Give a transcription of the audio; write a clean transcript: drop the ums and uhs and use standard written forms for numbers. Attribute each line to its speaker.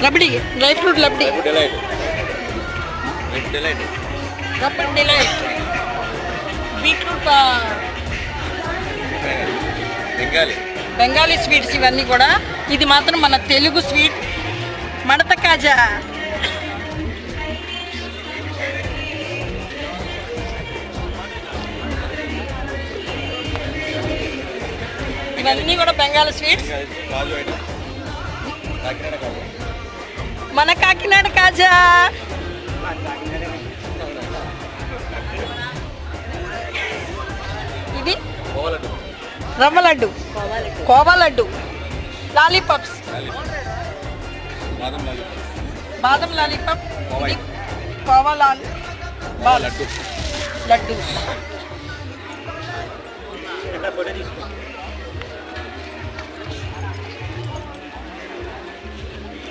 Speaker 1: Rabri dry fruit లబ్డి rubber delight beetroot Bengali sweets ఇవన్నీ కూడా. ఇది మాత్రం మన తెలుగు స్వీట్ మడత కాజా. ఇవన్నీ కూడా బెంగాల్ స్వీట్స్. మన కాకినాడ కాజా. ఇది రవ్వ లడ్డు, కోవా లడ్డు, లాలీపాప్స్, బాదం లాలీపాప్, ఇది కోవా లడ్డు.